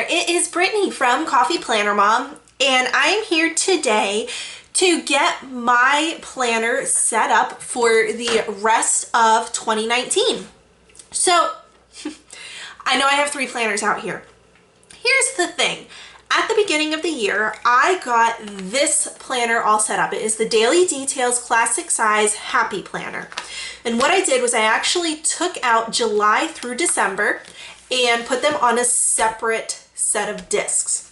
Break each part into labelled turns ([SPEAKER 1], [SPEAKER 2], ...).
[SPEAKER 1] it is Brittany from Coffee Planner Mom, and I'm here today to get my planner set up for the rest of 2019. So, I know I have 3 planners out here. Here's the thing. At the beginning of the year, I got this planner all set up. It is the Daily Details Classic Size Happy Planner. And what I did was I actually took out July through December and put them on a separate set of discs.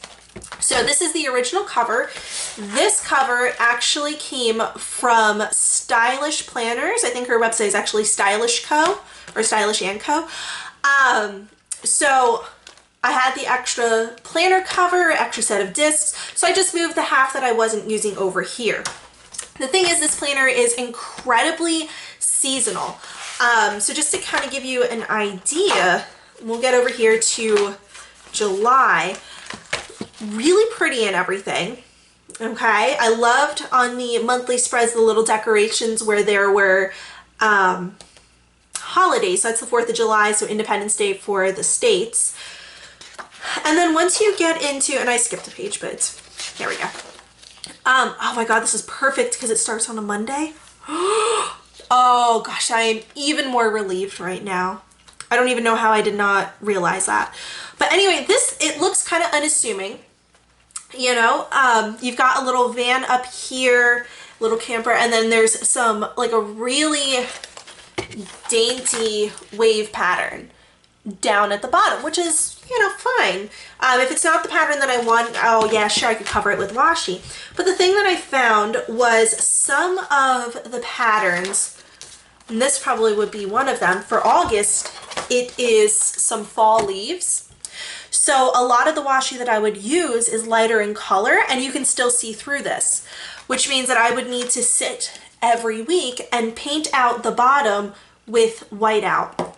[SPEAKER 1] So this is the original cover. This cover actually came from Stylish Planners. I think her website is actually Stylish Co. or Stylish & Co. So I had the extra planner cover, extra set of discs, so I just moved the half that I wasn't using over here. The thing is, this planner is incredibly seasonal. So just to kind of give you an idea, we'll get over here to July. Really pretty and everything. Okay, I loved on the monthly spreads the little decorations where there were holidays. So that's the 4th of July, so Independence Day for the States. And then once you get into, and I skipped a page, but here we go. Oh my God, this is perfect because it starts on a Monday. Oh gosh, I am even more relieved right now. I don't even know how I did not realize that. But anyway, it looks kind of unassuming. You know, you've got a little van up here, little camper, and then there's some, like a really dainty wave pattern down at the bottom, which is, you know, fine. If it's not the pattern that I want, oh yeah, sure, I could cover it with washi. But the thing that I found was some of the patterns, and this probably would be one of them, for August, it is some fall leaves. So a lot of the washi that I would use is lighter in color, and you can still see through this, which means that I would need to sit every week and paint out the bottom with white out.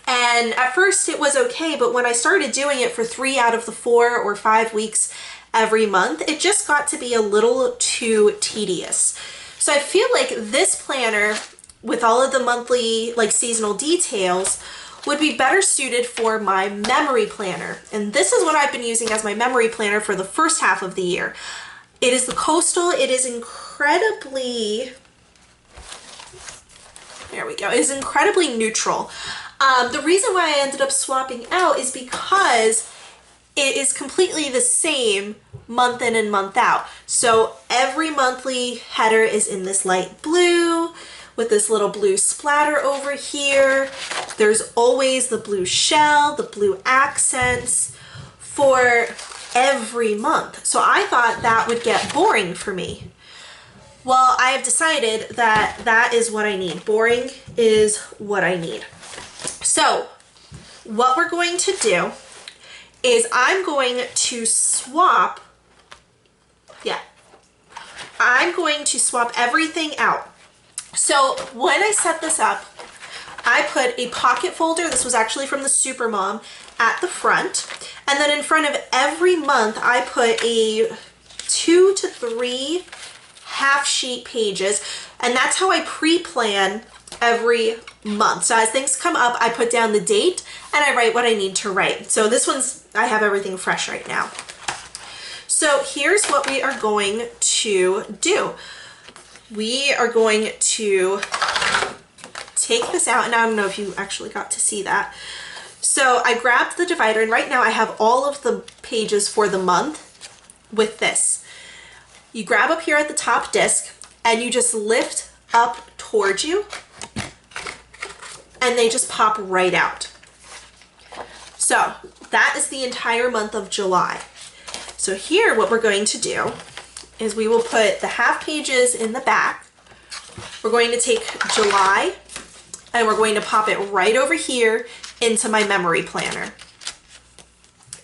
[SPEAKER 1] And at first it was okay, but when I started doing it for 3 out of the 4 or 5 weeks every month, it just got to be a little too tedious. So I feel like this planner, with all of the monthly, like seasonal details, would be better suited for my memory planner. And this is what I've been using as my memory planner for the first half of the year. It is the Coastal. It is incredibly, there we go, it is incredibly neutral. The reason why I ended up swapping out is because it is completely the same month in and month out. So every monthly header is in this light blue with this little blue splatter over here. There's always the blue shell, the blue accents for every month. So I thought that would get boring for me. Well, I have decided that that is what I need. Boring is what I need. So what we're going to do is I'm going to swap, I'm going to swap everything out. So when I set this up, I put a pocket folder, this was actually from the Supermom, at the front. And then in front of every month, I put a 2 to 3 half sheet pages. And that's how I pre-plan every month. So as things come up, I put down the date and I write what I need to write. So this one's, I have everything fresh right now. So here's what we are going to do. We are going to take this out, and I don't know if you actually got to see that. So I grabbed the divider, and right now I have all of the pages for the month with this. You grab up here at the top disc, and you just lift up towards you, and they just pop right out. So that is the entire month of July. So here what we're going to do is we will put the half pages in the back. We're going to take July and we're going to pop it right over here into my memory planner.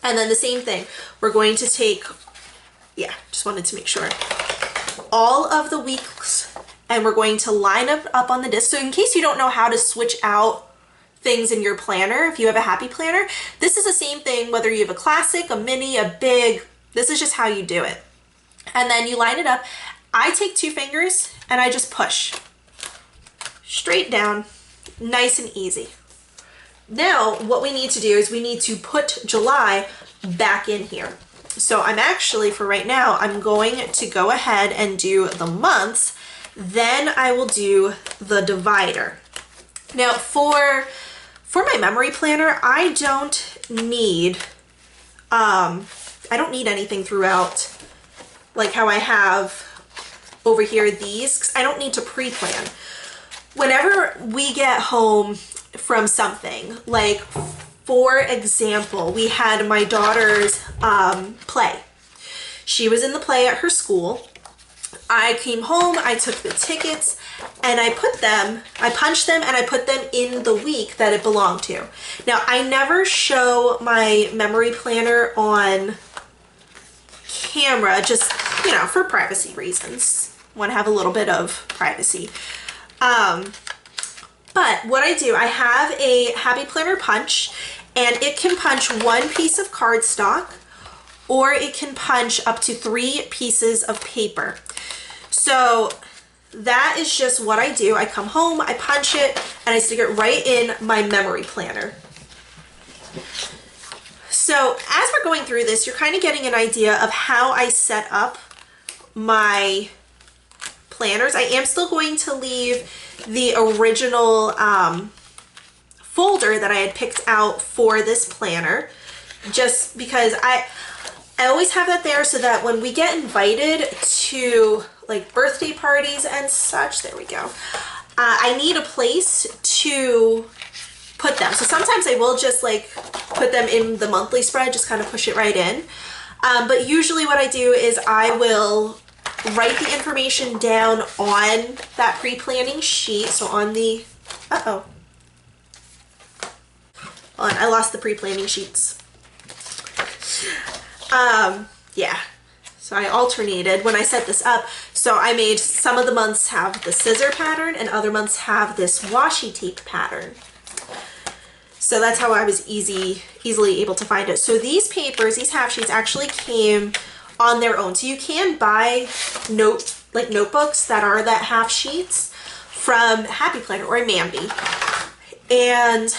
[SPEAKER 1] And then the same thing, we're going to take, just wanted to make sure, all of the weeks, and we're going to line up on the disc. So in case you don't know how to switch out things in your planner, if you have a happy planner, this is the same thing whether you have a classic, a mini, a big, this is just how you do it. And then you line it up. I take 2 fingers and I just push straight down, nice and easy. Now what we need to do is we need to put July back in here. So I'm actually, for right now, I'm going to go ahead and do the months, then I will do the divider. Now for my memory planner, I don't need anything throughout, like how I have over here these, 'cause I don't need to pre-plan. Whenever we get home from something, like for example, we had my daughter's play. She was in the play at her school. I came home, I took the tickets, and I punched them and I put them in the week that it belonged to. Now, I never show my memory planner on camera, just, you know, for privacy reasons. Want to have a little bit of privacy. But what I do, I have a Happy Planner punch, and it can punch one piece of cardstock, or it can punch up to 3 pieces of paper. So that is just what I do. I come home, I punch it, and I stick it right in my memory planner. So as we're going through this, you're kind of getting an idea of how I set up my planners. I am still going to leave the original folder that I had picked out for this planner, just because I always have that there so that when we get invited to like birthday parties and such, there we go, I need a place to put them. So sometimes I will just like put them in the monthly spread, just kind of push it right in. But usually what I do is I will write the information down on that pre-planning sheet. So on the, hold on, I lost the pre-planning sheets. Yeah, so I alternated when I set this up. So I made some of the months have the scissor pattern and other months have this washi tape pattern. So that's how I was easily able to find it. So these papers, these half sheets actually came on their own. So you can buy notebooks that are that half sheets from Happy Planner or Mambi. And,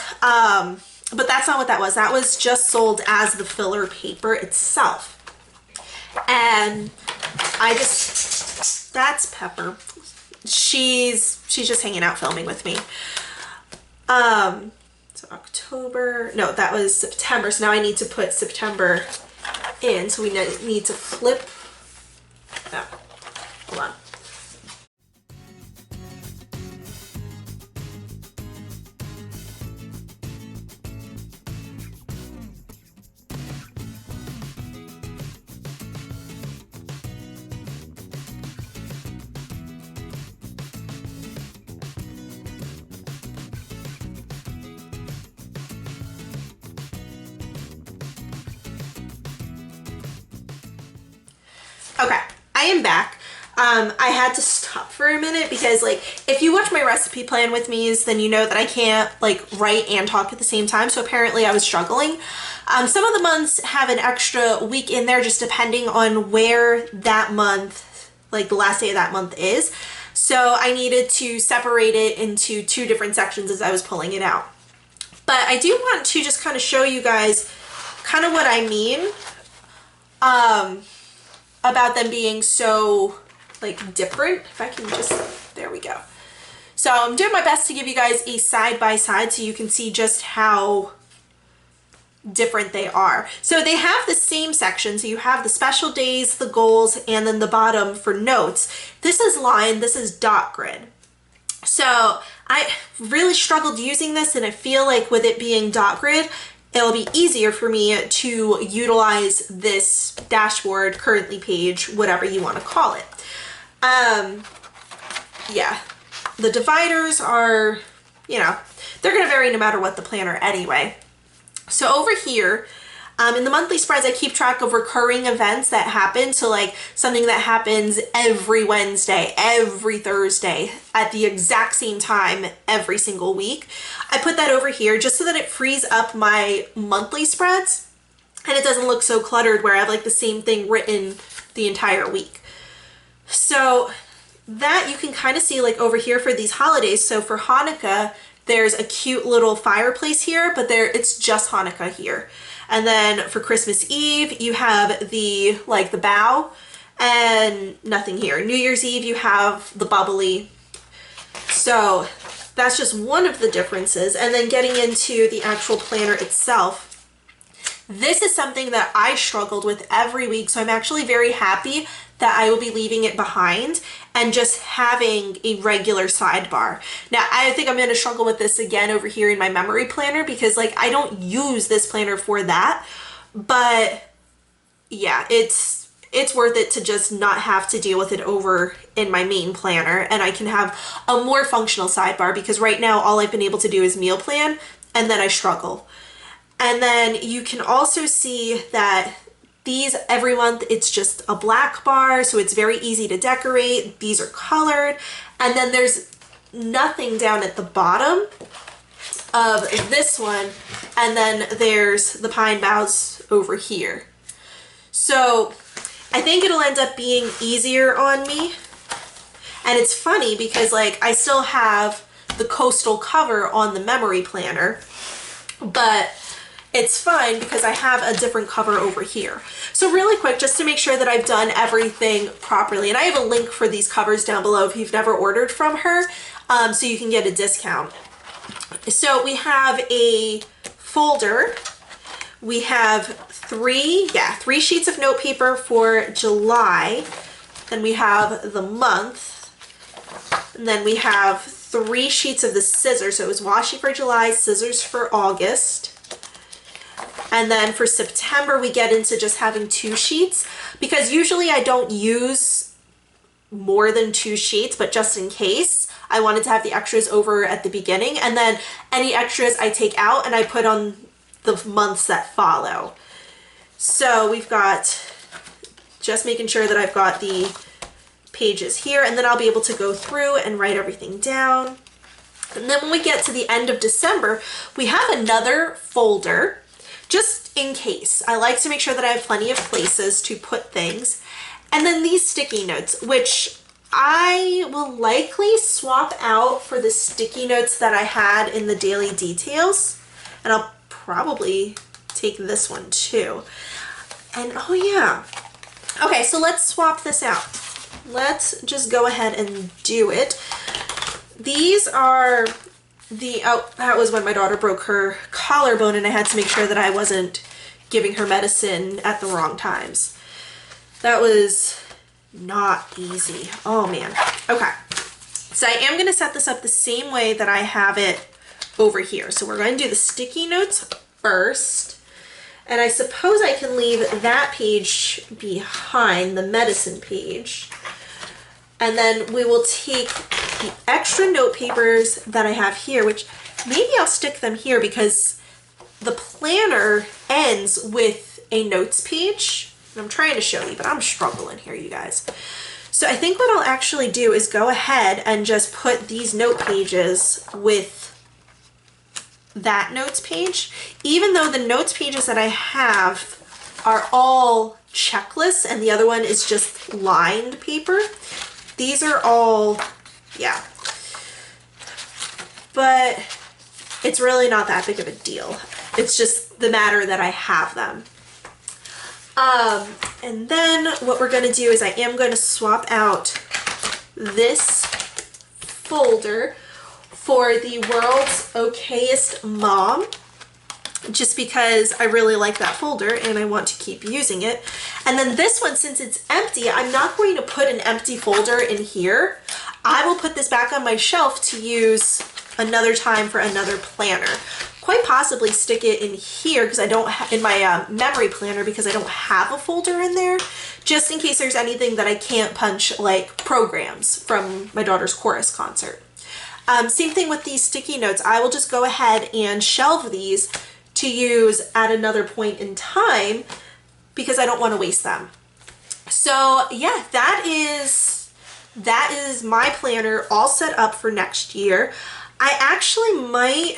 [SPEAKER 1] but that's not what that was. That was just sold as the filler paper itself. And that's Pepper. She's just hanging out filming with me. So October, no, that was September. So now I need to put September in. So we need to flip. Oh, hold on. Okay, I am back. I had to stop for a minute because, like, if you watch my recipe plan with me, then you know that I can't like write and talk at the same time. So apparently I was struggling. Some of the months have an extra week in there, just depending on where that month, like the last day of that month is. So I needed to separate it into 2 different sections as I was pulling it out. But I do want to just kind of show you guys kind of what I mean about them being so like different. If I can just, there we go. So I'm doing my best to give you guys a side by side so you can see just how different they are. So they have the same section. So you have the special days, the goals, and then the bottom for notes. This is line, this is dot grid. So I really struggled using this, and I feel like with it being dot grid, it'll be easier for me to utilize this dashboard, currently page, whatever you want to call it. Yeah, the dividers are, you know, they're going to vary no matter what the planner anyway. So over here, in the monthly spreads, I keep track of recurring events that happen. So like something that happens every Wednesday, every Thursday at the exact same time every single week. I put that over here just so that it frees up my monthly spreads and it doesn't look so cluttered where I have like the same thing written the entire week. So that you can kind of see like over here for these holidays. So for Hanukkah, there's a cute little fireplace here, but it's just Hanukkah here. And then for Christmas Eve, you have the, like the bow and nothing here. New Year's Eve, you have the bubbly. So that's just one of the differences. And then getting into the actual planner itself, this is something that I struggled with every week. So I'm actually very happy that I will be leaving it behind and just having a regular sidebar. Now, I think I'm going to struggle with this again over here in my memory planner because like I don't use this planner for that. But yeah, it's worth it to just not have to deal with it over in my main planner, and I can have a more functional sidebar because right now all I've been able to do is meal plan, and then I struggle. And then you can also see that these every month, it's just a black bar, so it's very easy to decorate. These are colored, and then there's nothing down at the bottom of this one, and then there's the pine boughs over here. So I think it'll end up being easier on me. And it's funny because like I still have the coastal cover on the memory planner, but it's fine because I have a different cover over here. So really quick, just to make sure that I've done everything properly, and I have a link for these covers down below if you've never ordered from her, so you can get a discount. So we have a folder. We have three sheets of note paper for July. Then we have the month. And then we have 3 sheets of the scissors. So it was washi for July, scissors for August. And then for September, we get into just having 2 sheets because usually I don't use more than 2 sheets, but just in case, I wanted to have the extras over at the beginning. And then any extras I take out and I put on the months that follow. So we've got just making sure that I've got the pages here, and then I'll be able to go through and write everything down. And then when we get to the end of December, we have another folder just in case. I like to make sure that I have plenty of places to put things. And then these sticky notes, which I will likely swap out for the sticky notes that I had in the daily details. And I'll probably take this one too. And oh yeah. Okay, so let's swap this out. Let's just go ahead and do it. These are the, oh, that was when my daughter broke her collarbone and I had to make sure that I wasn't giving her medicine at the wrong times. That was not easy. Oh man. Okay. So I am going to set this up the same way that I have it over here. So we're going to do the sticky notes first. And I suppose I can leave that page behind, the medicine page. And then we will take the extra note papers that I have here, which maybe I'll stick them here because the planner ends with a notes page. I'm trying to show you, but I'm struggling here, you guys. So I think what I'll actually do is go ahead and just put these note pages with that notes page, even though the notes pages that I have are all checklists and the other one is just lined paper. These are all, yeah. But it's really not that big of a deal. It's just the matter that I have them. And then what we're going to do is I am going to swap out this folder for the World's Okayest Mom, just because I really like that folder and I want to keep using it. And then this one, since it's empty, I'm not going to put an empty folder in here. I will put this back on my shelf to use another time for another planner. Quite possibly stick it in here because I don't in my memory planner because I don't have a folder in there, just in case there's anything that I can't punch, like programs from my daughter's chorus concert. Same thing with these sticky notes. I will just go ahead and shelve these to use at another point in time because I don't want to waste them. So yeah, that is my planner all set up for next year. I actually might,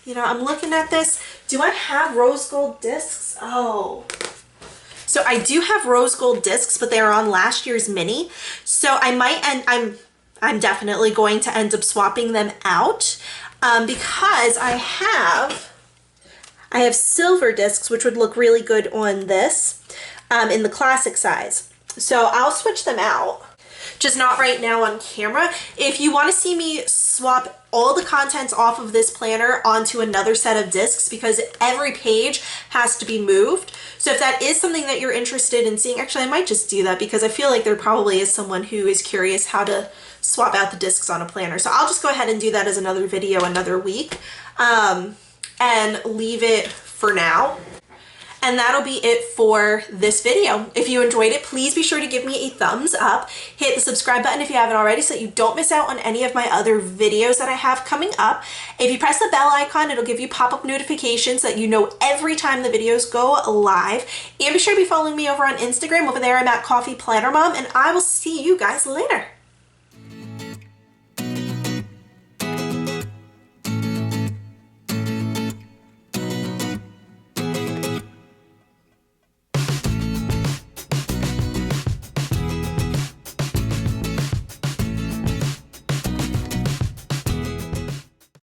[SPEAKER 1] you know, I'm looking at this. Do I have rose gold discs? Oh. So I do have rose gold discs, but they are on last year's mini. So I might, and I'm definitely going to end up swapping them out because I I have silver discs, which would look really good on this in the classic size. So I'll switch them out, just not right now on camera. If you want to see me swap all the contents off of this planner onto another set of discs, because every page has to be moved. So if that is something that you're interested in seeing, actually I might just do that because I feel like there probably is someone who is curious how to swap out the discs on a planner. So I'll just go ahead and do that as another video another week and leave it for now. And that'll be it for this video. If you enjoyed it, please be sure to give me a thumbs up. Hit the subscribe button if you haven't already so that you don't miss out on any of my other videos that I have coming up. If you press the bell icon, it'll give you pop-up notifications so that you know every time the videos go live. And be sure to be following me over on Instagram. Over there, I'm at Coffee Planner Mom, and I will see you guys later.